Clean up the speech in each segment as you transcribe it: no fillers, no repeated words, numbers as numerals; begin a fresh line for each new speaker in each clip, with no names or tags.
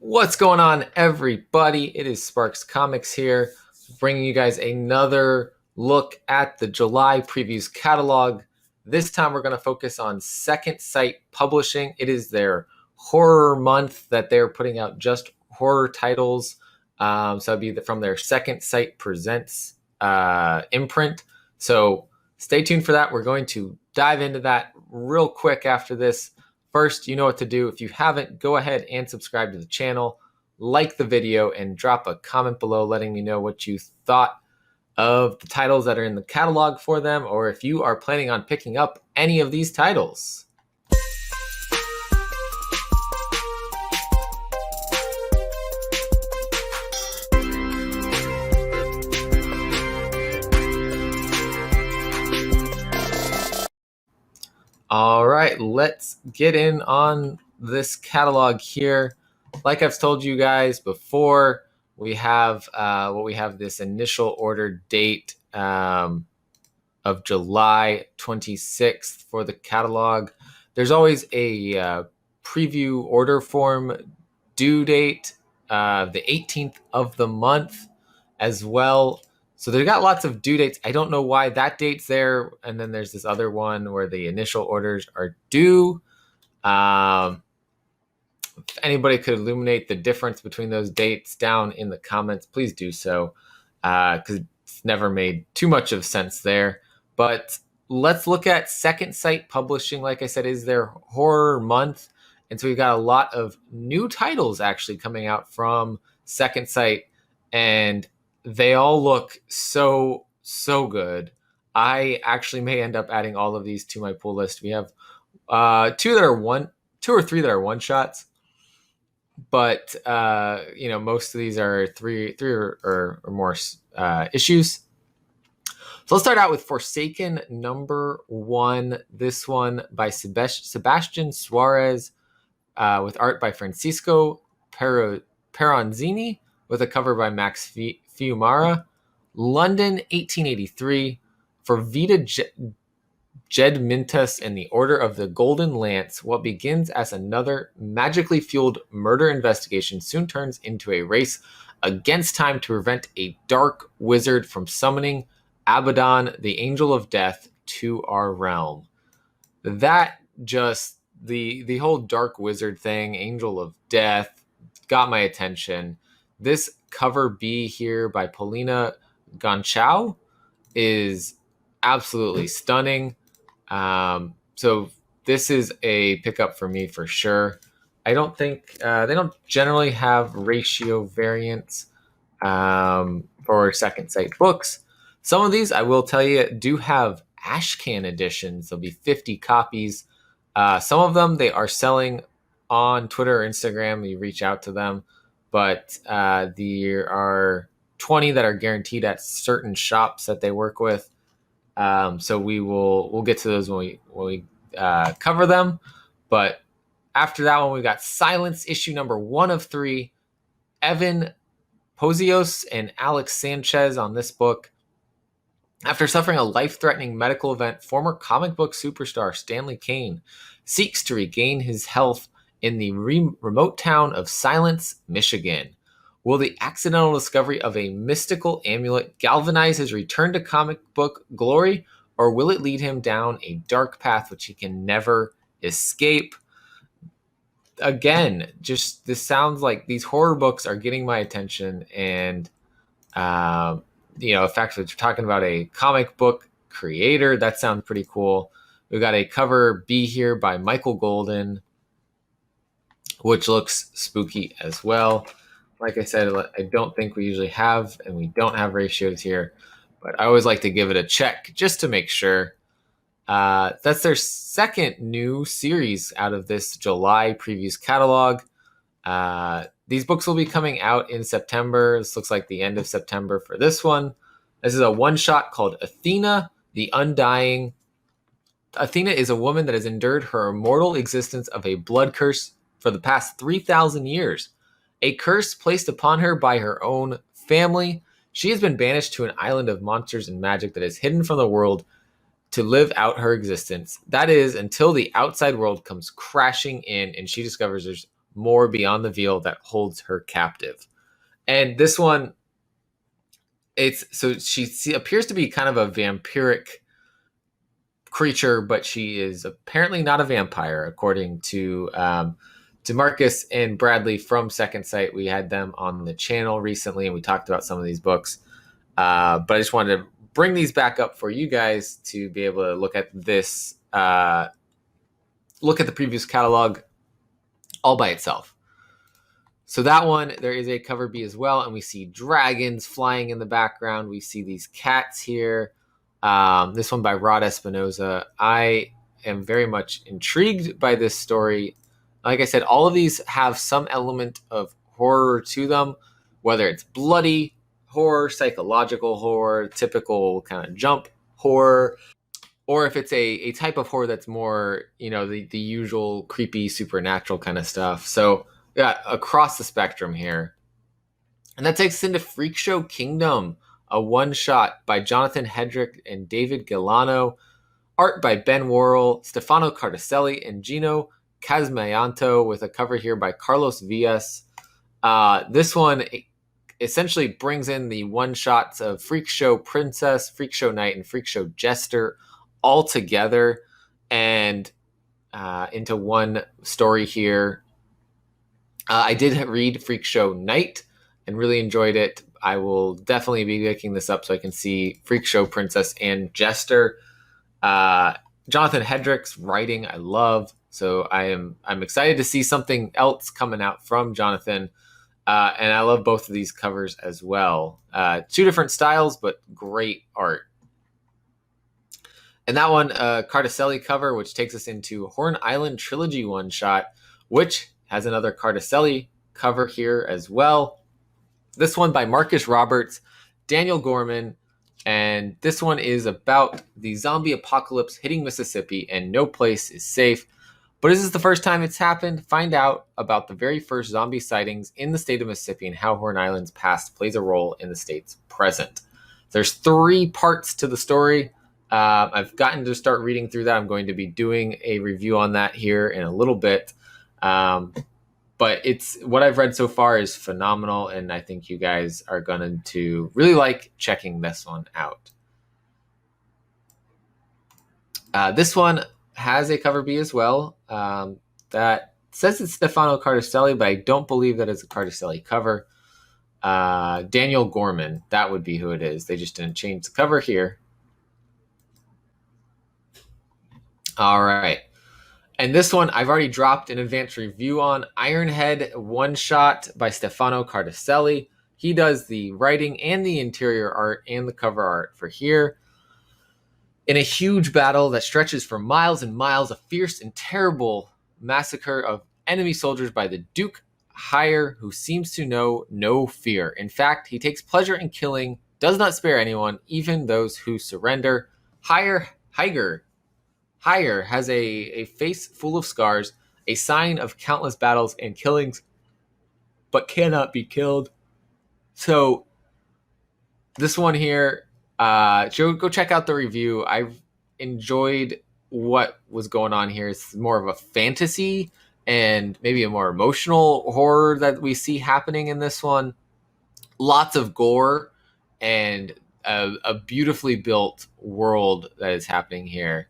What's going on, everybody? It is Sparks Comics here, bringing you guys another look at the July previews catalog. This time, we're going to focus on Second Sight Publishing. It is their horror month that they're putting out just horror titles. So it'd be from their Second Sight Presents imprint. So stay tuned for that. We're going to dive into that real quick after this. First, you know what to do. If you haven't, go ahead and subscribe to the channel, like the video, and drop a comment below letting me know what you thought of the titles that are in the catalog for them, or if you are planning on picking up any of these titles. All right, let's get in on this catalog here. Like I've told you guys before, we have this initial order date of July 26th for the catalog. There's always a preview order form due date, the 18th of the month as well. So they've got lots of due dates. I don't know why that date's there. And then there's this other one where the initial orders are due. If anybody could illuminate the difference between those dates down in the comments, please do so, because it's never made too much of sense there. But let's look at Second Sight Publishing. Like I said, is their horror month. And so we've got a lot of new titles actually coming out from Second Sight. And they all look so good. I actually may end up adding all of these to my pull list. We have two or three that are one shots, but most of these are three or more issues. So let's start out with Forsaken #1. This one by Sebastian Suarez, with art by Francisco Peronzini, with a cover by Max Fiumara. London, 1883. For Vita Jedmintas and the Order of the Golden Lance, what begins as another magically fueled murder investigation soon turns into a race against time to prevent a dark wizard from summoning Abaddon, the Angel of Death, to our realm. That just, the whole dark wizard thing, Angel of Death, got my attention. This cover B here by Paulina Gonçalves is absolutely stunning. So this is a pickup for me for sure. I don't think they don't generally have ratio variants for Second Sight books. Some of these, I will tell you, do have Ashcan editions. There'll be 50 copies. Some of them they are selling on Twitter or Instagram. You reach out to them, but there are 20 that are guaranteed at certain shops that they work with. So we'll get to those when we cover them. But after that one, we got Silence, issue #1 of 3. Evan Pozios and Alex Sanchez on this book. After suffering a life-threatening medical event, former comic book superstar Stanley Kane seeks to regain his health in the remote town of Silence, Michigan. Will the accidental discovery of a mystical amulet galvanize his return to comic book glory, or will it lead him down a dark path which he can never escape? Again, just this sounds like these horror books are getting my attention, and the fact that you're talking about a comic book creator, that sounds pretty cool. We've got a cover B here by Michael Golden, which looks spooky as well. Like I said, I don't think we usually have, and we don't have ratios here, but I always like to give it a check just to make sure. That's their second new series out of this July previews catalog. These books will be coming out in September. This looks like the end of September for this one. This is a one-shot called Athena, the Undying. Athena is a woman that has endured her immortal existence of a blood curse for the past 3,000 years. A curse placed upon her by her own family. She has been banished to an island of monsters and magic that is hidden from the world to live out her existence. That is, until the outside world comes crashing in and she discovers there's more beyond the veil that holds her captive. And this one, she appears to be kind of a vampiric creature, but she is apparently not a vampire, according to DeMarcus and Bradley from Second Sight. We had them on the channel recently, and we talked about some of these books. But I just wanted to bring these back up for you guys to be able to look at this, look at the previous catalog all by itself. So that one, there is a cover B as well, and we see dragons flying in the background. We see these cats here. This one by Rod Espinoza. I am very much intrigued by this story. Like I said, all of these have some element of horror to them, whether it's bloody horror, psychological horror, typical kind of jump horror, or if it's a type of horror that's more, the usual creepy supernatural kind of stuff. So yeah, across the spectrum here. And that takes us into Freak Show Kingdom, a one-shot by Jonathan Hedrick and David Gilano, art by Ben Worrell, Stefano Cartacelli, and Gino Casmayanto, with a cover here by Carlos Villas. This one essentially brings in the one-shots of Freak Show Princess, Freak Show Knight, and Freak Show Jester all together and into one story here. I did read Freak Show Knight and really enjoyed it. I will definitely be picking this up so I can see Freak Show Princess and Jester. Jonathan Hedrick's writing I love, so I'm excited to see something else coming out from Jonathan. And I love both of these covers as well. Two different styles, but great art. And that one, Cartacelli cover, which takes us into Horn Island Trilogy one-shot, which has another Cartacelli cover here as well. This one by Marcus Roberts, Daniel Gorman, and this one is about the zombie apocalypse hitting Mississippi and no place is safe. But is this the first time it's happened? Find out about the very first zombie sightings in the state of Mississippi and how Horn Island's past plays a role in the state's present. There's 3 parts to the story. I've gotten to start reading through that. I'm going to be doing a review on that here in a little bit. But it's what I've read so far is phenomenal, and I think you guys are going to really like checking this one out. This one has a cover B as well. That says it's Stefano Cartacelli, but I don't believe that it's a Cartacelli cover. Daniel Gorman, that would be who it is. They just didn't change the cover here. All right. And this one I've already dropped an advanced review on, Ironhead One Shot by Stefano Cartacelli. He does the writing and the interior art and the cover art for here. In a huge battle that stretches for miles and miles, a fierce and terrible massacre of enemy soldiers by the Duke Hire, who seems to know no fear. In fact, he takes pleasure in killing, does not spare anyone, even those who surrender. Hire has a face full of scars, a sign of countless battles and killings, but cannot be killed. So this one here, go check out the review. I've enjoyed what was going on here. It's more of a fantasy and maybe a more emotional horror that we see happening in this one. Lots of gore and a beautifully built world that is happening here.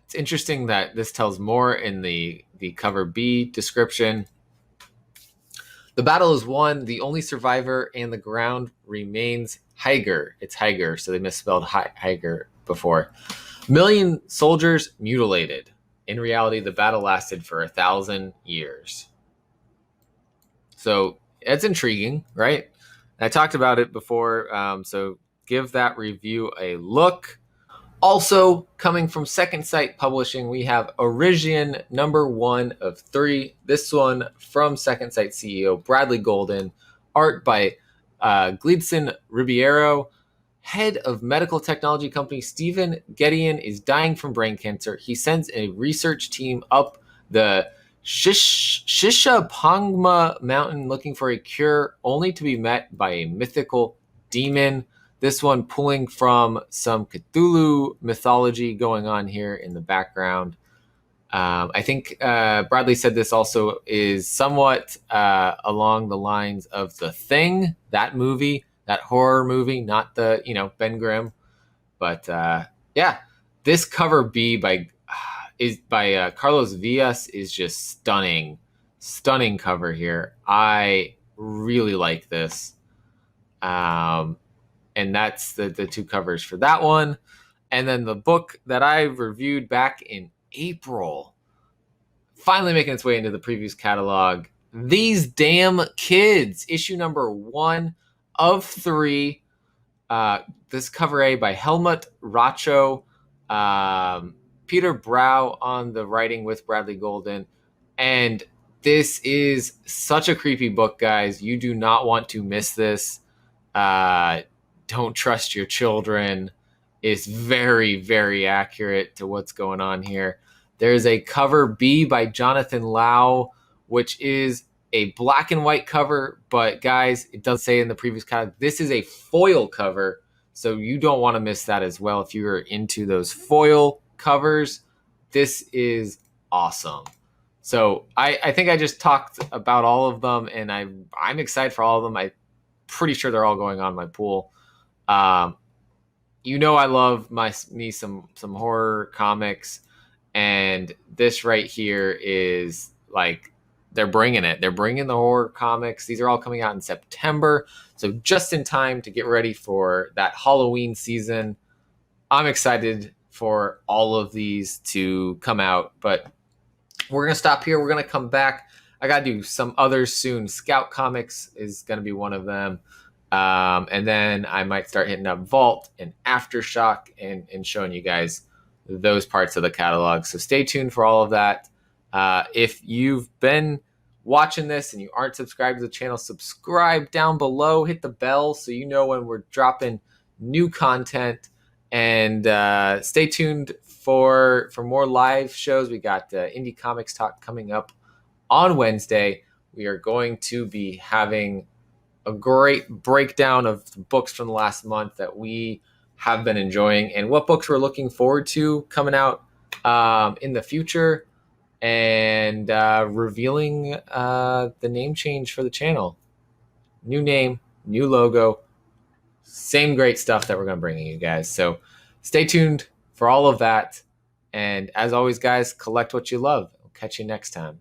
It's interesting that this tells more in the cover B description. The battle is won. The only survivor and the ground remains Higer. It's Higer, so they misspelled Higer before. Million soldiers mutilated. In reality, the battle lasted for 1,000 years. So it's intriguing, right? I talked about it before, so give that review a look. Also, coming from Second Sight Publishing, we have Orision #1 of 3. This one from Second Sight CEO Bradley Golden, art by Gleedson Ribeiro. Head of medical technology company Stephen Gedian is dying from brain cancer. He sends a research team up the Shishapangma mountain looking for a cure, only to be met by a mythical demon. This one pulling from some Cthulhu mythology going on here in the background. I think Bradley said this also is somewhat along the lines of The Thing, that movie, that horror movie, not the, Ben Grimm. But yeah, this cover B by Carlos Villas is just stunning, stunning cover here. I really like this, and that's the two covers for that one. And then the book that I reviewed back in April, finally making its way into the previews catalog. These Damn Kids, issue number 1 of 3. This cover A by Helmut Racho, Peter Brow on the writing with Bradley Golden. And this is such a creepy book, guys. You do not want to miss this. Don't trust your children. It's very, very accurate to what's going on here. There's a cover B by Jonathan Lau, which is a black and white cover, but guys, it does say in the previous catalog, this is a foil cover, so you don't want to miss that as well. If you're into those foil covers, this is awesome. So I think I just talked about all of them, and I'm excited for all of them. I'm pretty sure they're all going on my pool. I love me some horror comics, and this right here is like they're bringing it. They're bringing the horror comics. These are all coming out in September, so just in time to get ready for that Halloween season. I'm excited for all of these to come out, but we're gonna stop here. We're gonna come back. I gotta do some others soon. Scout Comics is gonna be one of them. And then I might start hitting up Vault and Aftershock and showing you guys those parts of the catalog. So stay tuned for all of that. If you've been watching this and you aren't subscribed to the channel, subscribe down below. Hit the bell so you know when we're dropping new content. And stay tuned for more live shows. We got Indie Comics Talk coming up on Wednesday. We are going to be having a great breakdown of the books from the last month that we have been enjoying and what books we're looking forward to coming out in the future, and revealing the name change for the channel. New name, new logo, same great stuff that we're going to bring you guys. So stay tuned for all of that. And as always, guys, collect what you love. I'll catch you next time.